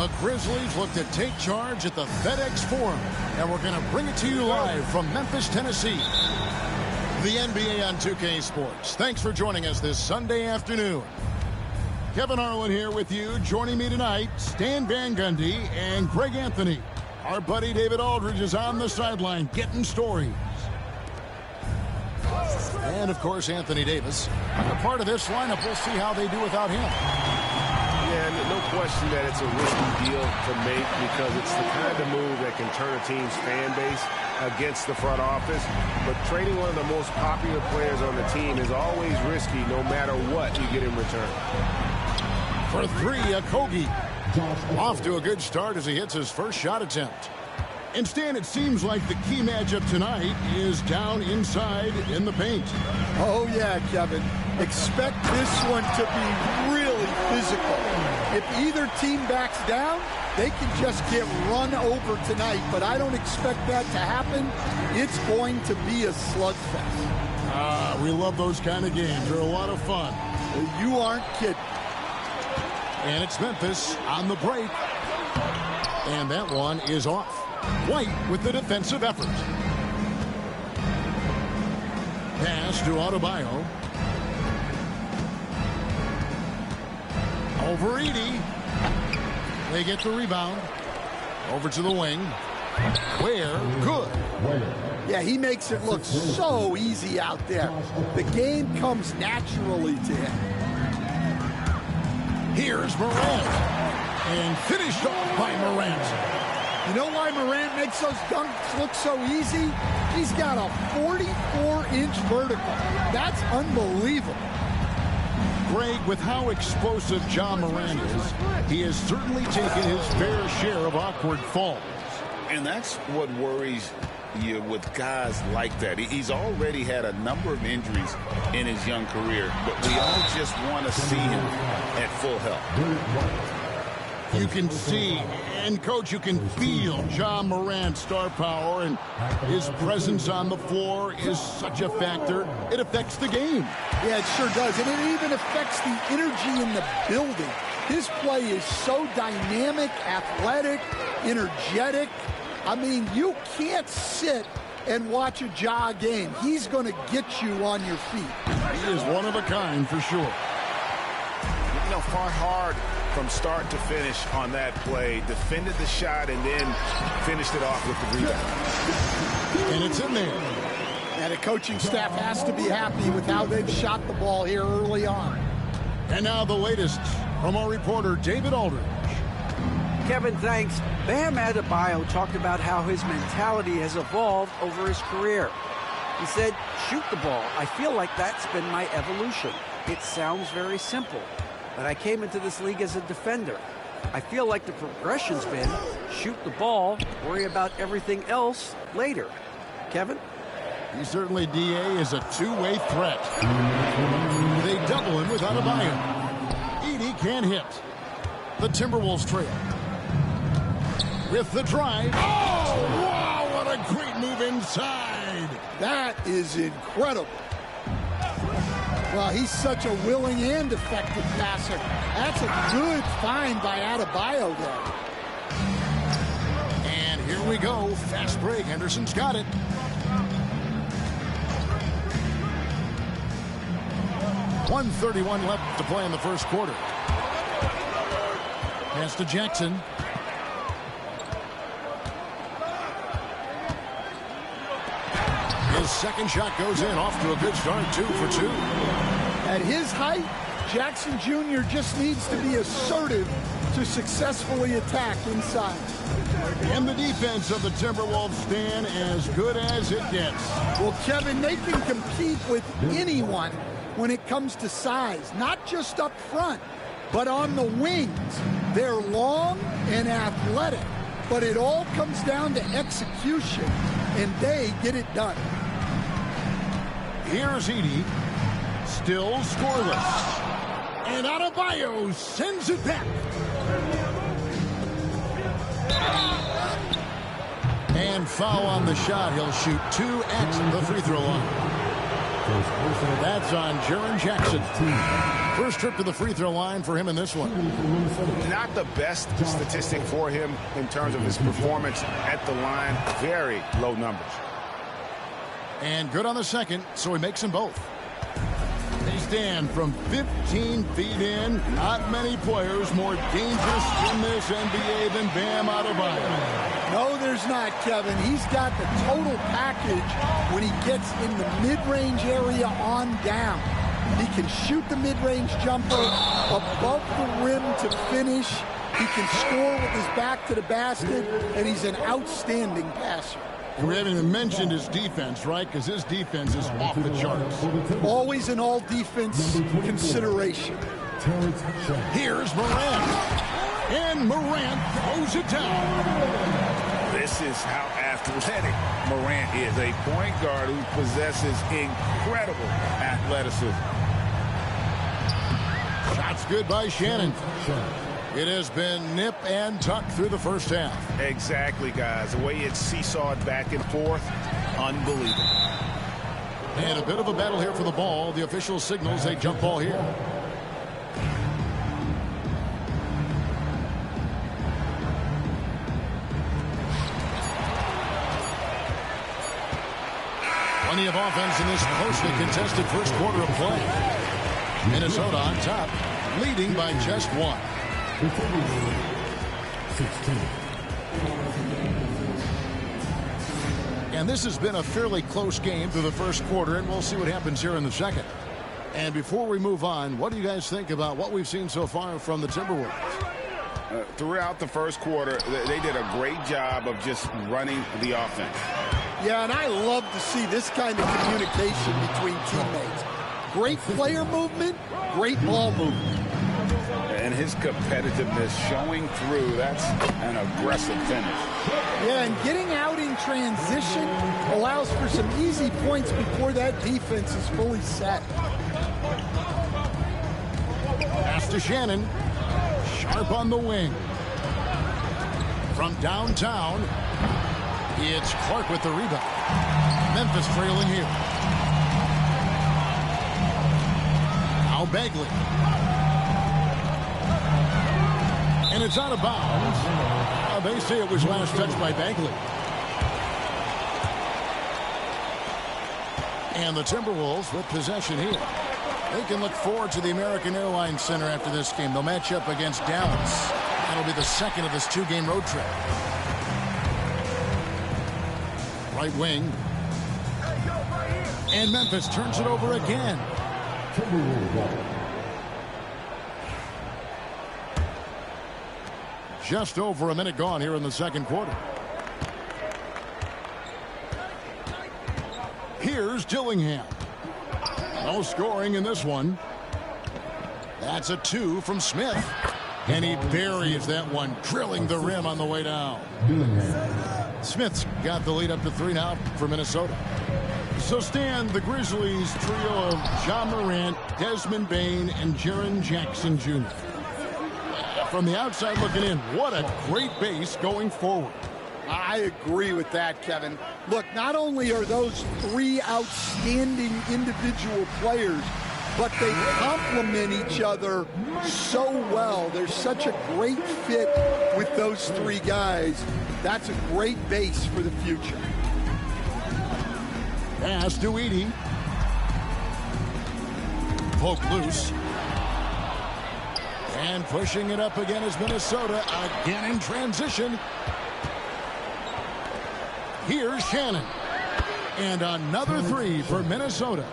The Grizzlies look to take charge at the FedEx Forum, and we're going to bring it to you live from Memphis, Tennessee. The NBA on 2K Sports. Thanks for joining us this Sunday afternoon. Kevin Harlan here with you. Joining me tonight, Stan Van Gundy and Greg Anthony. Our buddy David Aldridge is on the sideline getting stories. And, of course, Anthony Davis. A part of this lineup, we'll see how they do without him. Yeah, no question that it's a risky deal to make because it's the kind of move that can turn a team's fan base against the front office. But trading one of the most popular players on the team is always risky no matter what you get in return. For three, Okogie. Off to a good start as he hits his first shot attempt. And Stan, it seems like the key matchup tonight is down inside in the paint. Oh, yeah, Kevin. Expect this one to be really physical. If either team backs down, they can just get run over tonight, but I don't expect that to happen. It's going to be a slugfest. We love those kind of games. They're a lot of fun. You aren't kidding. And it's Memphis on the break. And that one is off. White with the defensive effort. Pass to Adebayo. Over Edey. They get the rebound. Over to the wing. Where? Good. Yeah, he makes it look so easy out there. The game comes naturally to him. Here's Morant. And finished off by Morant. You know why Morant makes those dunks look so easy? He's got a 44-inch vertical. That's unbelievable. Greg, with how explosive Ja Morant is, he has certainly taken his fair share of awkward falls. And that's what worries you with guys like that. He's already had a number of injuries in his young career, but we all just want to see him at full health. You can see, and Coach, you can feel Ja Morant's star power, and his presence on the floor is such a factor. It affects the game. Yeah, it sure does, and it even affects the energy in the building. His play is so dynamic, athletic, energetic. I mean, you can't sit and watch a Ja game. He's going to get you on your feet. He is one of a kind for sure. You know, fought hard from start to finish on that play, defended the shot, and then finished it off with the rebound. And it's in there. And the coaching staff has to be happy with how they've shot the ball here early on. And now the latest from our reporter, David Aldridge. Kevin, thanks. Bam Adebayo talked about how his mentality has evolved over his career. He said, shoot the ball. I feel like that's been my evolution. It sounds very simple. But I came into this league as a defender. I feel like the progression's been shoot the ball, worry about everything else later. Kevin? He certainly, DA, is a two-way threat. They double him with Adebayo. Edey can't hit. The Timberwolves trail. With the drive. Oh, wow, what a great move inside. That is incredible. Well, he's such a willing and effective passer. That's a good find by Adebayo there. And here we go. Fast break. Henderson's got it. .131 left to play in the first quarter. Pass to Jackson. His second shot goes in, off to a good start, 2 for 2. At his height, Jackson Jr. just needs to be assertive to successfully attack inside. And the defense of the Timberwolves stand as good as it gets. Well, Kevin, they can compete with anyone when it comes to size, not just up front, but on the wings. They're long and athletic, but it all comes down to execution, and they get it done. Here's Edey, still scoreless. And Adebayo sends it back. And foul on the shot. He'll shoot 2 at the free throw line. That's on Jaren Jackson. First trip to the free throw line for him in this one. Not the best statistic for him in terms of his performance at the line. Very low numbers. And good on the second, so he makes them both. They stand from 15 feet in. Not many players more dangerous in this NBA than Bam Adebayo. No, there's not, Kevin. He's got the total package when he gets in the mid-range area on down. He can shoot the mid-range jumper above the rim to finish. He can score with his back to the basket, and he's an outstanding passer. And we haven't even mentioned his defense, right? Because his defense is off the charts. Always an all-defense consideration. Here's Morant. And Morant throws it down. This is how athletic Morant is. A point guard who possesses incredible athleticism. Shots good by Shannon. It has been nip and tuck through the first half. Exactly, guys. The way it's seesawed back and forth, unbelievable. And a bit of a battle here for the ball. The official signals a jump ball here. Plenty of offense in this closely contested first quarter of play. Minnesota on top, leading by just 1. 16. And this has been a fairly close game through the first quarter, and we'll see what happens here in the second. And before we move on, what do you guys think about what we've seen so far from the Timberwolves? Throughout the first quarter, they did a great job of just running the offense. Yeah, and I love to see this kind of communication between teammates. Great player movement, great ball movement. And his competitiveness showing through. That's an aggressive finish. Yeah, and getting out in transition allows for some easy points before that defense is fully set. Pass to Shannon. Sharp on the wing. From downtown, it's Clark with the rebound. Memphis trailing here. Now Bagley. And it's out of bounds. They say it was last touched by Bagley. And the Timberwolves with possession here. They can look forward to the American Airlines Center after this game. They'll match up against Dallas. That'll be the second of this 2-game road trip. Right wing. And Memphis turns it over again. Just over a minute gone here in the second quarter. Here's Dillingham. No scoring in this one. That's a 2 from Smith. And he buries that one, drilling the rim on the way down. Smith's got the lead up to 3 now for Minnesota. So Stan, the Grizzlies trio of Ja Morant, Desmond Bane, and Jaren Jackson Jr. From the outside looking in, what a great base going forward. I agree with that, Kevin. Look, not only are those 3 outstanding individual players, but they complement each other so well. There's such a great fit with those three guys. That's a great base for the future. Pass to Edey. Poke loose. And pushing it up again is Minnesota, again in transition. Here's Shannon. And another three for Minnesota.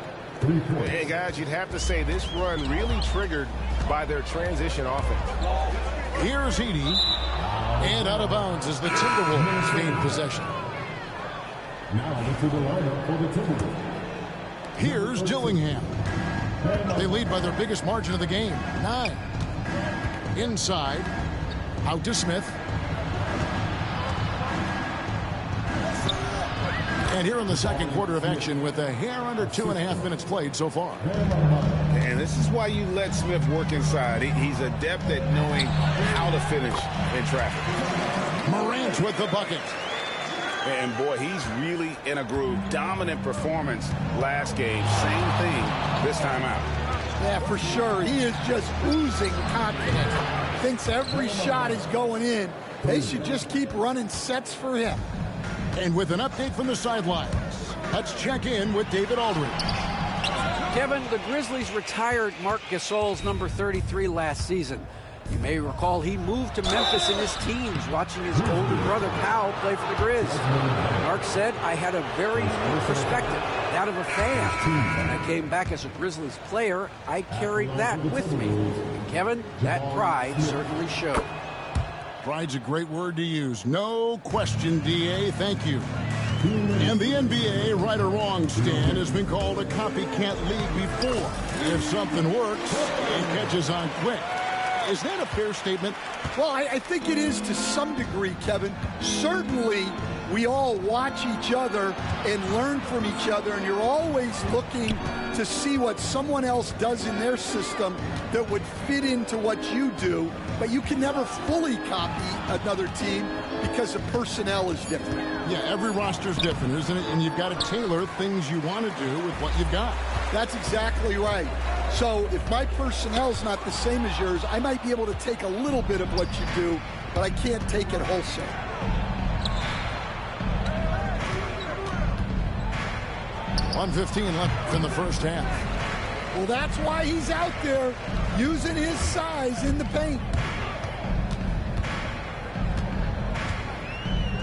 Hey, guys, you'd have to say this run really triggered by their transition offense. Here's Edey. And out of bounds as the Timberwolves gain possession. Now into the lineup for the Timberwolves. Here's Dillingham. They lead by their biggest margin of the game, 9. Inside, out to Smith. And here in the second quarter of action with a hair under 2.5 minutes played so far. And this is why you let Smith work inside. He's adept at knowing how to finish in traffic. Morant with the bucket. And boy, he's really in a groove. Dominant performance last game. Same thing this time out. Yeah, for sure. He is just oozing confidence. Thinks every shot is going in. They should just keep running sets for him. And with an update from the sidelines, let's check in with David Aldridge. Kevin, the Grizzlies retired Marc Gasol's number 33 last season. You may recall he moved to Memphis in his teens, watching his older brother Powell play for the Grizz. Marc said, I had a very unique perspective, that of a fan. When I came back as a Grizzlies player, I carried that with me. And Kevin, that pride certainly showed. Pride's a great word to use. No question, D.A. Thank you. And the NBA, right or wrong, Stan, has been called a copycat league before. If something works, it catches on quick. Is that a fair statement? Well, I think it is to some degree, Kevin. Certainly, we all watch each other and learn from each other, and you're always looking to see what someone else does in their system that would fit into what you do, but you can never fully copy another team because the personnel is different. Yeah, every roster's different, isn't it? And you've got to tailor things you want to do with what you've got. That's exactly right. So if my personnel's not the same as yours, I might be able to take a little bit of what you do, but I can't take it wholesale. .115 left in the first half. Well, that's why he's out there using his size in the paint.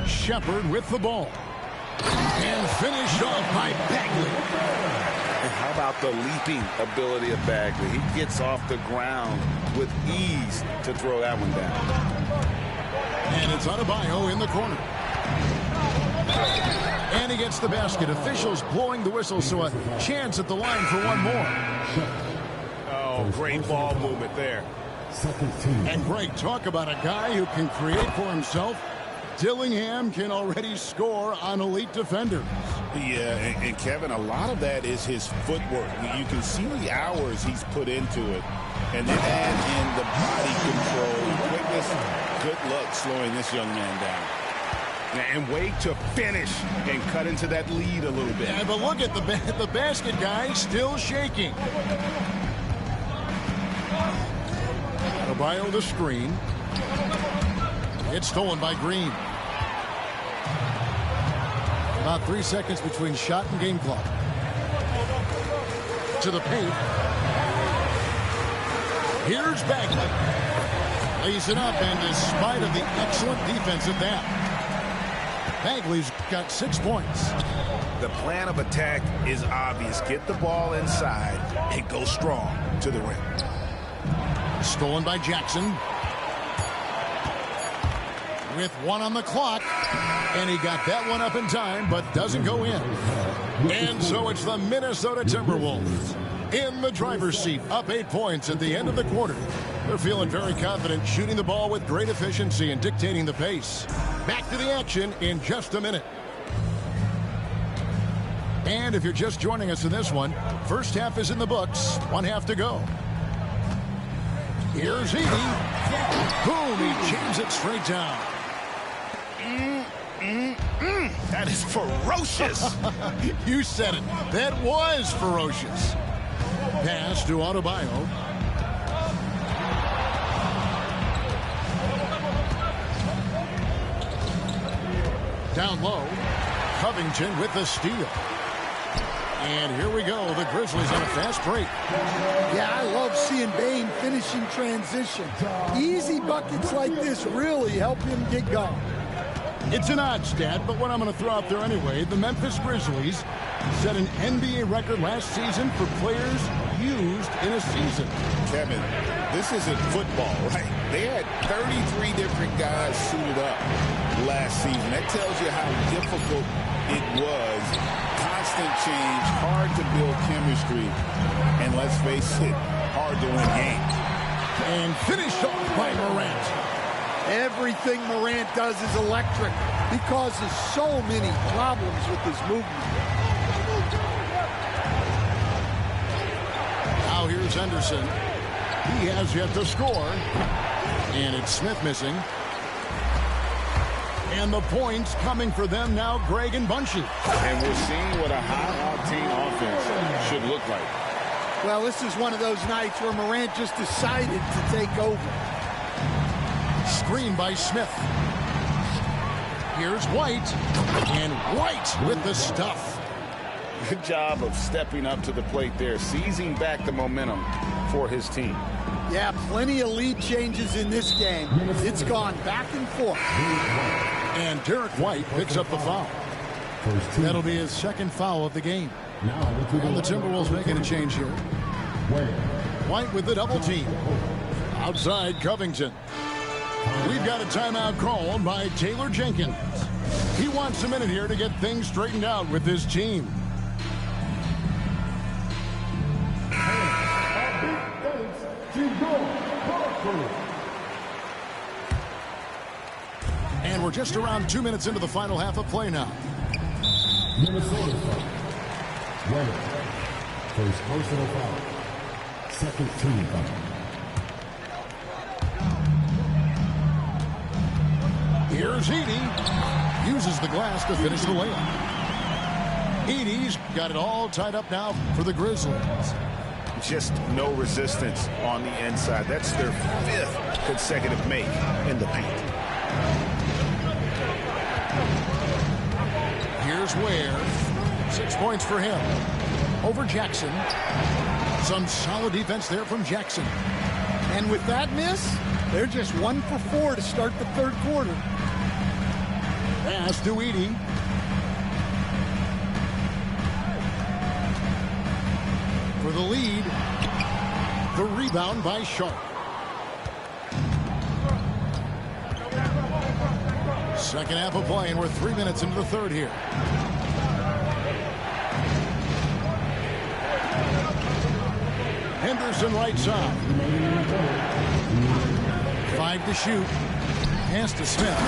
Shepard with the ball. And finished off by Bagley. And how about the leaping ability of Bagley? He gets off the ground with ease to throw that one down. And it's Adebayo in the corner. And he gets the basket. Officials blowing the whistle, so a chance at the line for one more. Oh, great ball movement there. And great talk about a guy who can create for himself. Dillingham can already score on elite defenders. Yeah, and Kevin, a lot of that is his footwork. You can see the hours he's put into it. And then add in the body control and quickness. Good luck slowing this young man down. And wait to finish and cut into that lead a little bit. Yeah, but look at the basket guy still shaking. Adebayo the screen. It's stolen by Green. About 3 seconds between shot and game clock. To the paint. Here's Bagley. Lays it up, and in spite of the excellent defense at that, Bagley's got 6 points. The plan of attack is obvious. Get the ball inside and go strong to the rim. Stolen by Jackson. With 1 on the clock. And he got that one up in time, but doesn't go in. And so it's the Minnesota Timberwolves in the driver's seat, up 8 points at the end of the quarter. They're feeling very confident, shooting the ball with great efficiency and dictating the pace. Back to the action in just a minute. And if you're just joining us in this one, first half is in the books, 1 half to go. Here's Edey. Boom, he jams it straight down. That is ferocious. You said it. That was ferocious. Pass to Adebayo. Down low. Covington with the steal. And here we go. The Grizzlies on a fast break. Yeah, I love seeing Bane finishing transition. Easy buckets like this really help him get going. It's an odd stat, but what I'm going to throw out there anyway, the Memphis Grizzlies set an NBA record last season for players used in a season. Kevin, this isn't football, right? They had 33 different guys suited up last season. That tells you how difficult it was. Constant change, hard to build chemistry, and let's face it, hard to win games. And finished off by Morant. Everything Morant does is electric. He causes so many problems with his movement. Now here's Henderson. He has yet to score. And it's Smith missing. And the points coming for them now, Greg and Bunchy. And we're seeing what a high-octane offense should look like. Well, this is one of those nights where Morant just decided to take over. Screen by Smith. Here's White. And White with the stuff. Good job of stepping up to the plate there, seizing back the momentum for his team. Yeah, plenty of lead changes in this game. It's gone back and forth. And Derek White picks up the foul. That'll be his second foul of the game. And the Timberwolves making a change here. White with the double team. Outside Covington. We've got a timeout called by Taylor Jenkins. He wants a minute here to get things straightened out with his team. And we're just around 2 minutes into the final half of play now. Minnesota foul. First personal foul. Second team foul. Here's Edey. Uses the glass to finish the layup. Edey's got it all tied up now for the Grizzlies. Just no resistance on the inside. That's their 5th consecutive make in the paint. Here's Ware. 6 points for him. Over Jackson. Some solid defense there from Jackson. And with that miss, they're just 1 for 4 to start the third quarter. Pass to Edey. For the lead. The rebound by Sharp. Second half of play, and we're 3 minutes into the third here. Henderson right side. 5 to shoot. Pass to Smith.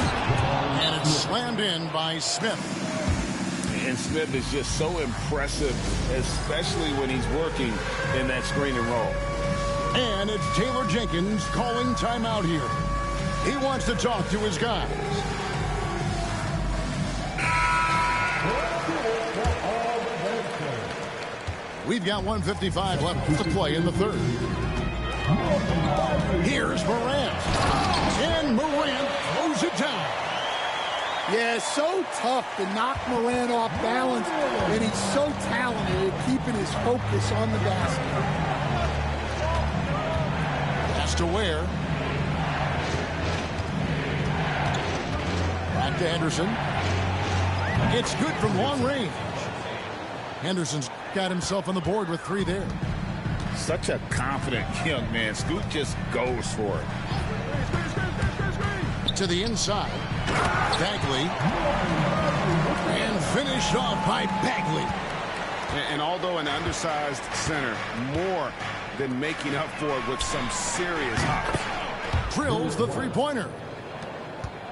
And it's slammed in by Smith. And Smith is just so impressive, especially when he's working in that screen and roll. And it's Taylor Jenkins calling timeout here. He wants to talk to his guys. We've got 1:55 left to play in the third. Here's Morant. And Morant throws it down. Yeah, so tough to knock Morant off balance, and he's so talented at keeping his focus on the basket. Pass to Ware. Back to Henderson. It's good from long range. Henderson's got himself on the board with 3 there. Such a confident young man. Scoot just goes for it. To the inside. Bagley. And finished off by Bagley. And although an undersized center, more than making up for it with some serious hops. Drills the three-pointer.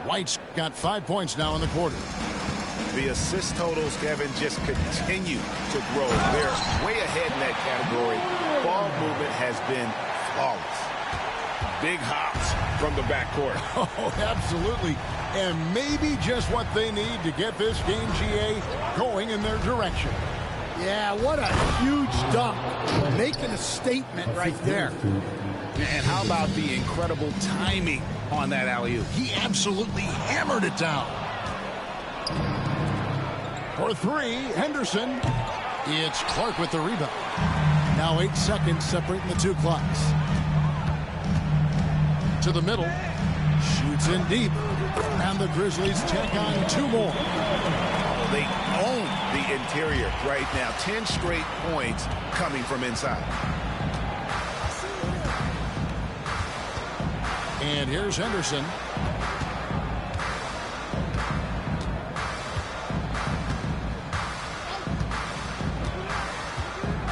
White's got 5 points now in the quarter. The assist totals, Kevin, just continue to grow. They're way ahead in that category. Ball movement has been flawless. Big hops from the backcourt. Oh, absolutely. And maybe just what they need to get this game, GA, going in their direction. Yeah, what a huge dunk. Making a statement right there. And how about the incredible timing on that alley-oop? He absolutely hammered it down. For three, Henderson. It's Clark with the rebound. Now 8 seconds separating the two clocks. To the middle. Shoots in deep. And the Grizzlies take on 2 more. They own the interior right now. 10 straight points coming from inside. And here's Henderson.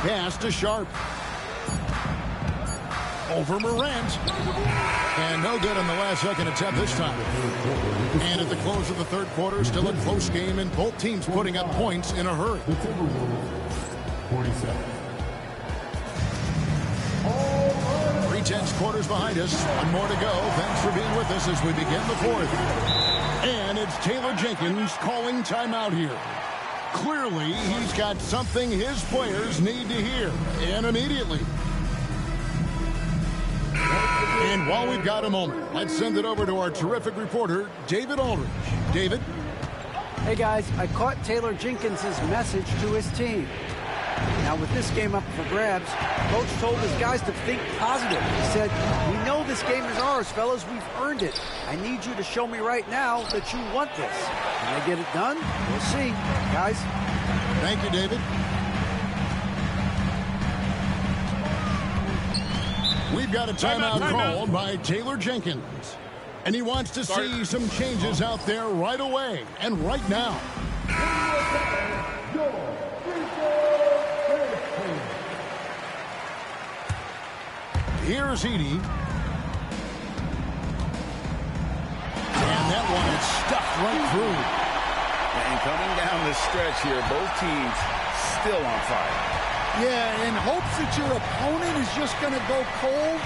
Pass to Sharp. Over Morant. And no good on the last second attempt this time. And at the close of the third quarter, still a close game, and both teams putting up points in a hurry. 47. 3/10 quarters behind us. 1 more to go. Thanks for being with us as we begin the fourth. And it's Taylor Jenkins calling timeout here. Clearly, he's got something his players need to hear, and immediately. And while we've got a moment, let's send it over to our terrific reporter, David Aldridge. David? Hey, guys, I caught Taylor Jenkins' message to his team. Now, with this game up for grabs, Coach told his guys to think positive. He said, "We know this game is ours, fellas. We've earned it. I need you to show me right now that you want this." Can they get it done? We'll see. Guys? Thank you, David. We've got a timeout called by Taylor Jenkins. And he wants to see some changes out there right away and right now. Here's Edey. And that one is stuffed right through. And coming down the stretch here, both teams still on fire. Yeah, in hopes that your opponent is just going to go cold.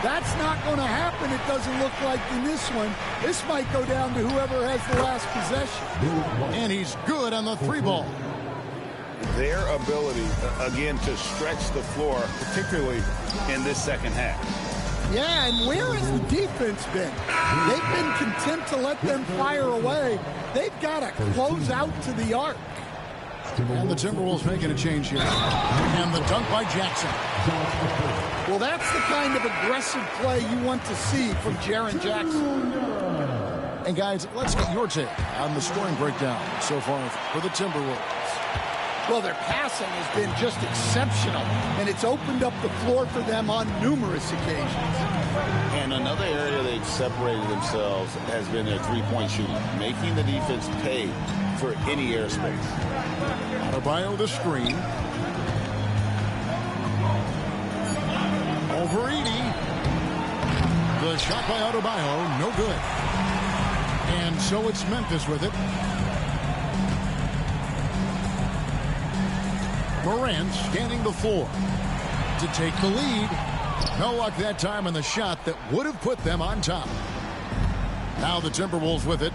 That's not going to happen, it doesn't look like in this one. This might go down to whoever has the last possession. And he's good on the 3-ball. Their ability, again, to stretch the floor, particularly in this second half. Yeah, and where has the defense been? They've been content to let them fire away. They've got to close out to the arc. And the Timberwolves making a change here. And the dunk by Jackson. Well, that's the kind of aggressive play you want to see from Jaren Jackson. And guys, let's get your take on the scoring breakdown so far for the Timberwolves. Well, their passing has been just exceptional, and it's opened up the floor for them on numerous occasions. And another area they've separated themselves has been their three-point shooting, making the defense pay for any airspace. Adebayo the screen. Over Edey. The shot by Adebayo, no good. And so it's Memphis with it. Morant scanning the floor to take the lead. No luck that time on the shot that would have put them on top. Now the Timberwolves with it.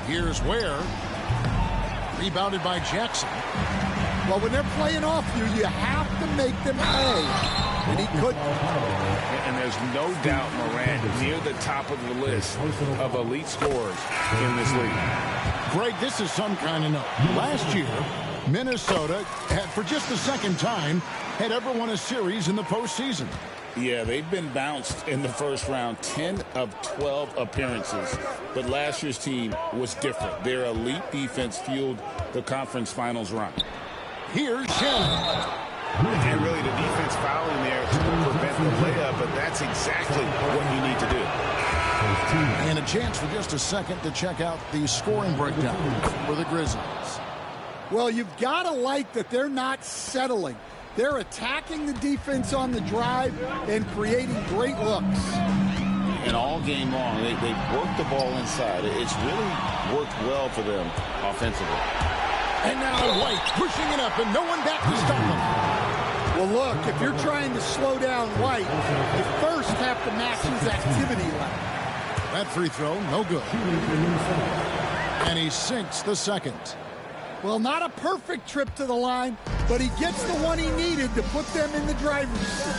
Here's Ware. Rebounded by Jackson. Well, when they're playing off you, you have to make them pay. And he couldn't. And there's no doubt Morant near the top of the list of elite scorers in this league. Greg, this is some kind of note. Last year, Minnesota had, for just the second time, had ever won a series in the postseason. Yeah, they've been bounced in the first round, 10 of 12 appearances. But last year's team was different. Their elite defense fueled the conference finals run. Here's Shannon. And really the defense fouling there to prevent the layup, but that's exactly what you need to do. And a chance for just a second to check out the scoring breakdown for the Grizzlies. Well, you've got to like that they're not settling. They're attacking the defense on the drive and creating great looks. And all game long, they've worked the ball inside. It's really worked well for them offensively. And now White pushing it up and no one back to stop him. Well, look, if you're trying to slow down White, you first have to match his activity level. That free throw, no good. And he sinks the second. Well, not a perfect trip to the line, but he gets the one he needed to put them in the driver's seat.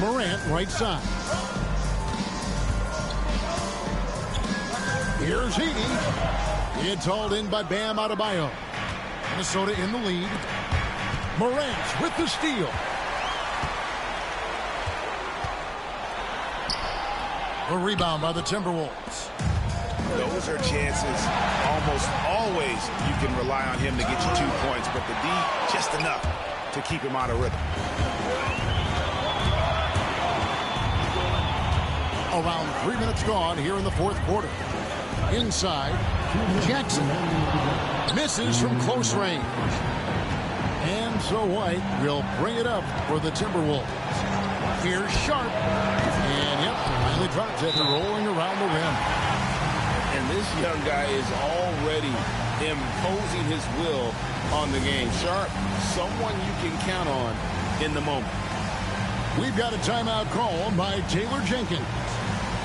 Morant, right side. Here's Heaney. It's hauled in by Bam Adebayo. Minnesota in the lead. Morant with the steal. A rebound by the Timberwolves. Those are chances almost always you can rely on him to get you 2 points, but the D just enough to keep him out of rhythm. Around 3 minutes gone here in the fourth quarter. Inside, Jackson misses from close range. And so White will bring it up for the Timberwolves. Here's Sharp. And yep, finally drops it, rolling around the rim. And this young guy is already imposing his will on the game. Sharp, someone you can count on in the moment. We've got a timeout call by Taylor Jenkins.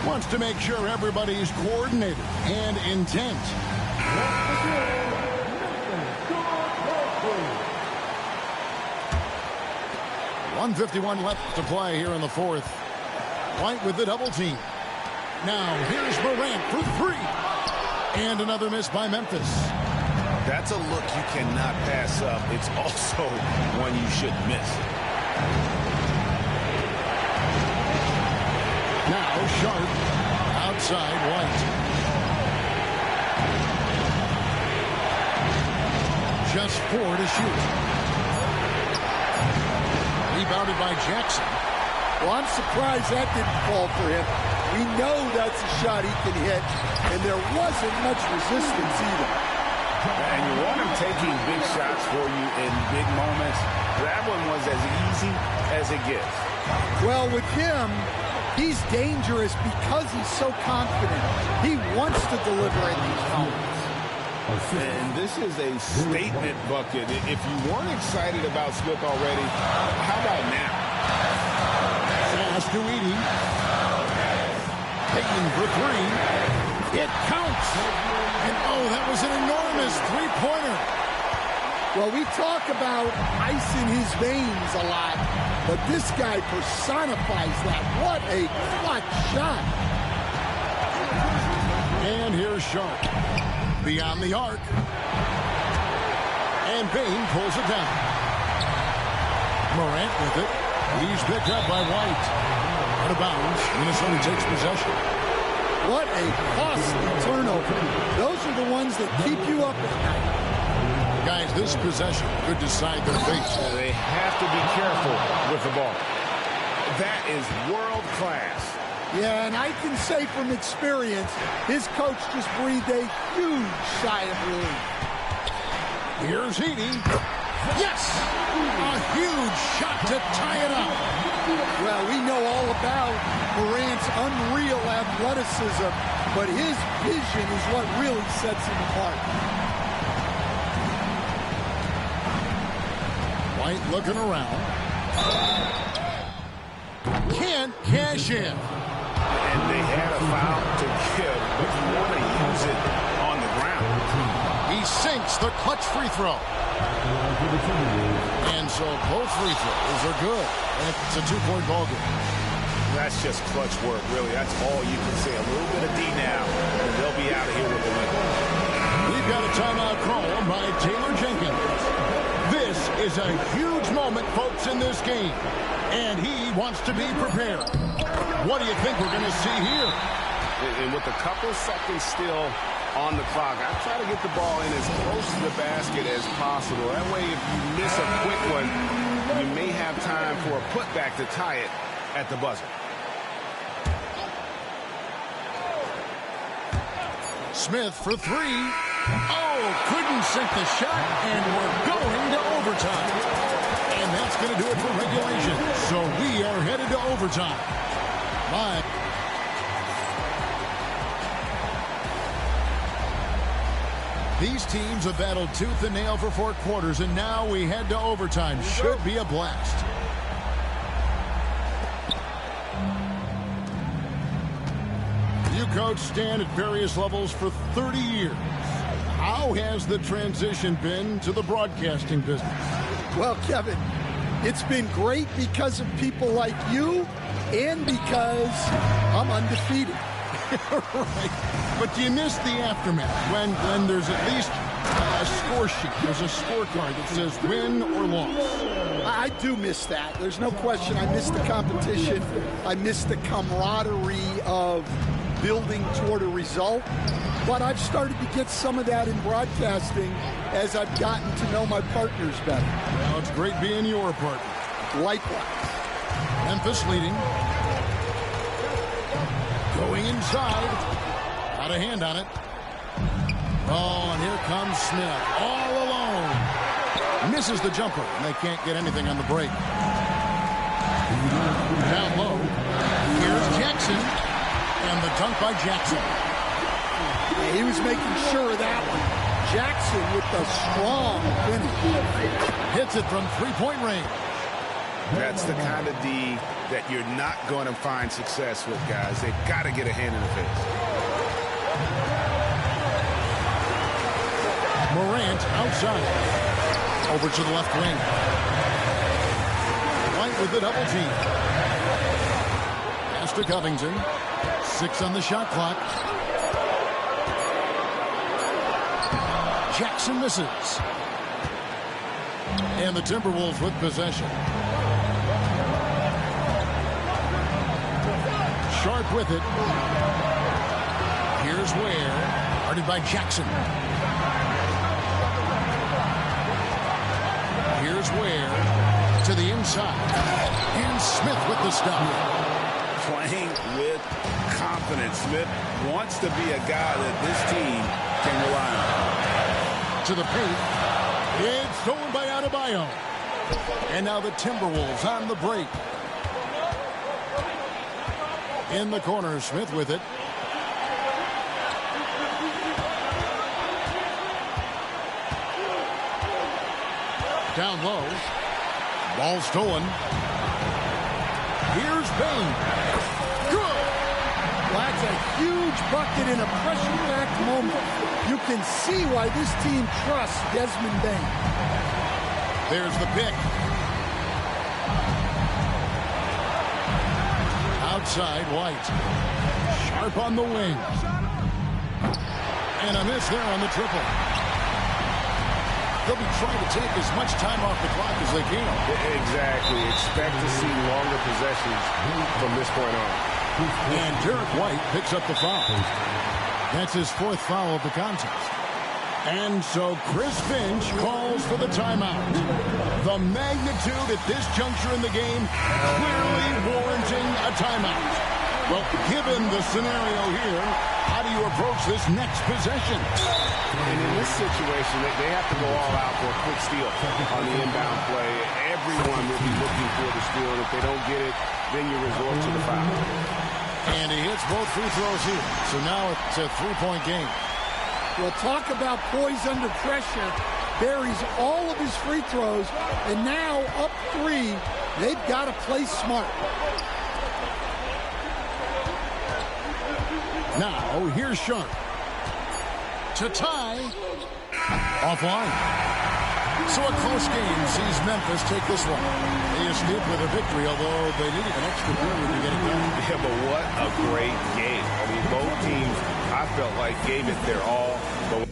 Wants to make sure everybody's coordinated and intent. 1:51 left to play here in the fourth. White with the double team. Now here's Morant for three. And another miss by Memphis. That's a look you cannot pass up. It's also one you shouldn't miss. Now Sharp outside White. Just 4 to shoot. Rebounded by Jackson. Well, I'm surprised that didn't fall for him. We know that's a shot he can hit, and there wasn't much resistance either. And you want him taking big shots for you in big moments. That one was as easy as it gets. Well, with him, he's dangerous because he's so confident. He wants to deliver in these moments. And this is a statement bucket. If you weren't excited about Smith already, how about now? Pass to Edey. Payton for three. It counts. And oh, that was an enormous three-pointer. Well, we talk about ice in his veins a lot, but this guy personifies that. What a clutch shot. And here's Sharp. Beyond the arc. And Payne pulls it down. Morant with it. He's picked up by White. Out of bounds. Minnesota takes possession. What a costly turnover. Those are the ones that keep you up at night. Guys, this possession could decide their fate. They have to be careful with the ball. That is world class. Yeah, and I can say from experience, his coach just breathed a huge sigh of relief. Here's Heaney. Yes! A huge shot to tie it up. Well, we know all about Morant's unreal athleticism, but his vision is what really sets him apart. White looking around. Can't cash in. And they had a foul to give, but you want to use it on the ground. He sinks the clutch free throw. And so both free throws are good. And it's a two-point ball game. That's just clutch work, really. That's all you can say. A little bit of D now, and they'll be out of here with the win. We've got a timeout call by Taylor Jenkins. This is a huge moment, folks, in this game. And he wants to be prepared. What do you think we're going to see here? And with a couple seconds still on the clock, I try to get the ball in as close to the basket as possible. That way, if you miss a quick one, you may have time for a putback to tie it at the buzzer. Smith for three. Oh, couldn't sink the shot, and we're going to overtime. And that's going to do it for regulation. So we are headed to overtime. Bye. These teams have battled tooth and nail for 4 quarters, and now we head to overtime. Should be a blast. You coached Stan at various levels for 30 years. How has the transition been to the broadcasting business? Well, Kevin, it's been great because of people like you and because I'm undefeated. Right. But do you miss the aftermath when there's at least a score sheet? There's a scorecard that says win or loss. I do miss that. There's no question. I miss the competition. I miss the camaraderie of building toward a result. But I've started to get some of that in broadcasting as I've gotten to know my partners better. Well, it's great being your partner. Likewise. Memphis leading. Going inside. Got a hand on it. Oh, and here comes Smith. All alone. Misses the jumper, and they can't get anything on the break. Down low. Here's Jackson. And the dunk by Jackson. Yeah, he was making sure of that one. Jackson with the strong finish. Hits it from three-point range. That's the kind of D that you're not going to find success with, guys. They've got to get a hand in the face. Morant outside. Over to the left wing. White with the double team. Pass to Covington. 6 on the shot clock. Jackson misses. And the Timberwolves with possession. Sharp with it. Here's Ware. Guarded by Jackson. Here's Ware to the inside. And Smith with the stop. Playing with confidence. Smith wants to be a guy that this team can rely on. To the paint. It's stolen by Adebayo. And now the Timberwolves on the break. In the corner, Smith with it. Down low. Ball stolen. Here's Bain. Good. Well, that's a huge bucket in a pressure-packed moment. You can see why this team trusts Desmond Bain. There's the pick. Outside, White. Sharp on the wing. And a miss there on the triple. They'll be trying to take as much time off the clock as they can. Exactly. Expect to see longer possessions from this point on. And Derek White picks up the foul. That's his 4th foul of the contest. And so Chris Finch calls for the timeout. The magnitude at this juncture in the game clearly warranting a timeout. Well, given the scenario here, how do you approach this next possession? And in this situation, they have to go all out for a quick steal on the inbound play. Everyone will be looking for the steal, and if they don't get it, then you resort to the foul. And he hits both free throws here. So now it's a 3-point game. Well, talk about poise under pressure. Buries all of his free throws, and now up 3, they've got to play smart. Now, here's Sharp. To tie. Offline. So a close game sees Memphis take this one. They escaped with a victory, although they needed an extra period to get it done. Yeah, but what a great game. I mean, both teams, I felt like, gave it their all. But